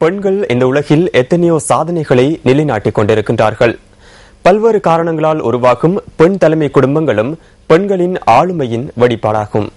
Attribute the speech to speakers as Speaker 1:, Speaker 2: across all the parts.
Speaker 1: பெண்கள் இந்த உலகில் எத்தனையோ சாதனைகளை நிலைநாட்டிக் கொண்டிருக்கின்றார்கள். பல்வேறு காரணங்களால் உருவாகும் பெண் தலைமை குடும்பங்களும் பெண்களின் ஆளுமையின் வெளிப்பாடாகும்.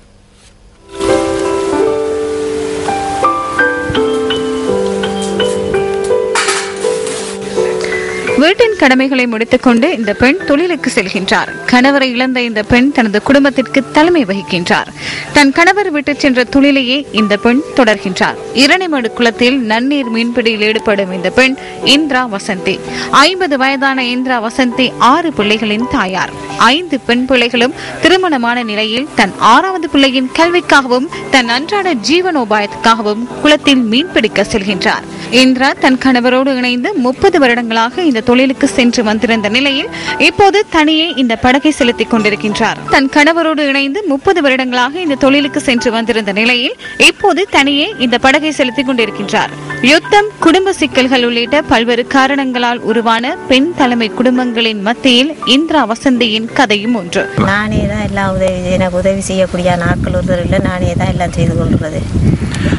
Speaker 2: வீட்டின் கடமைகளை முடித்துக் கொண்டு இந்த பெண் தொழிலுக்கு செல்கின்றார். கணவரை இழந்த இந்த பெண் தனது குடும்பத்திற்கு தலைமை வகிக்கின்றார். தன் கணவர் விட்டு சென்ற தொழிலையே இந்த பெண் தொடர்கின்றார். இரணிமடு குளத்தில் நன்னீர் மீன்பிடியில் ஈடுபடும் இந்த பெண் இந்திரா வசந்தி. 50 வயதான இந்திரா வசந்தி 6 பிள்ளைகளின் தாயார். 5 பெண் பிள்ளைகளும் திருமணமான நிலையில் தன் 6வது பிள்ளையின் கல்விக்காகவும் தன் அன்றாட ஜீவனோபாயத்துக்காகவும் குளத்தில் மீன்பிடிக்க செல்கின்றார். இந்திரா தன் கணவரோடு இணைந்து 30 வருடங்களாக இந்த தொழிலுக்கு சென்று வந்திருந்த நிலையில் இப்போது தனியே இந்த படகை செலுத்திக் கொண்டிருக்கின்றார். தன் கணவரோடு இணைந்து 30 வருடங்களாக இந்த தொழிலுக்கு சென்று வந்திருந்த நிலையில் இப்போது தனியே இந்த படகை செலுத்திக் கொண்டிருக்கின்றார். யுத்தம், குடும்ப சிக்கல்கள் உள்ளிட்ட பல்வேறு காரணங்களால் உருவான பெண் தலைமை குடும்பங்களின் மத்தியில் இந்திரா வசந்தியின் கதையும் ஒன்று.
Speaker 3: நானே தான் எல்லாம் எனக்கு உதவி செய்யக்கூடிய நாட்கள் ஒருத்தர் இல்லை. நானே தான் எல்லாம் செய்து கொள்வது.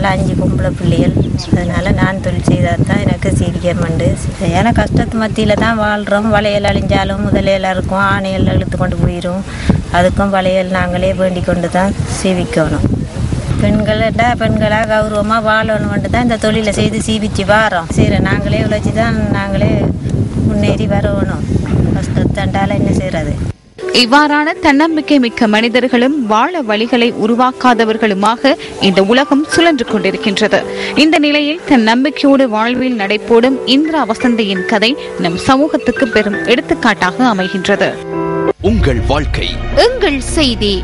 Speaker 3: 5 பொம்பளை பிள்ளைகள். அதனால நான் தொழில் செய்தால் தான் எனக்கு சீக்கிரம் உண்டு. ஏன்னா கஷ்டத்து மத்தியில் தான் வாழ்கிறோம். வளையல் அழிஞ்சாலும் முதலையெல்லாம் இருக்கும், ஆணையெல்லாம் இழுத்து கொண்டு போயிடும். அதுக்கும் வளையல் நாங்களே வேண்டிக் கொண்டு தான் சீவிக்கணும். பெண்களாக கௌரவமாக வாழணும்ட்டு தான் இந்த தொழிலை செய்து சீவிச்சு வாரோம். சரி, நாங்களே உழைச்சி தான் நாங்களே முன்னேறி வரணும். கஷ்டத்தாண்டால என்ன செய்கிறது?
Speaker 2: இவ்வாறான தன்னம்பிக்கை மிக்க மனிதர்களும் வாழ வழிகளை உருவாக்காதவர்களுமாக இந்த உலகம் சுழன்று கொண்டிருக்கின்றது. இந்த நிலையில் தன் நம்பிக்கையோடு வாழ்வில் நடைபோடும் இந்திரா வசந்தியின் கதை நம் சமூகத்துக்கு பெரும் எடுத்துக்காட்டாக அமைகின்றது.
Speaker 4: உங்கள் வாழ்க்கை,
Speaker 2: எங்கள் செய்தி.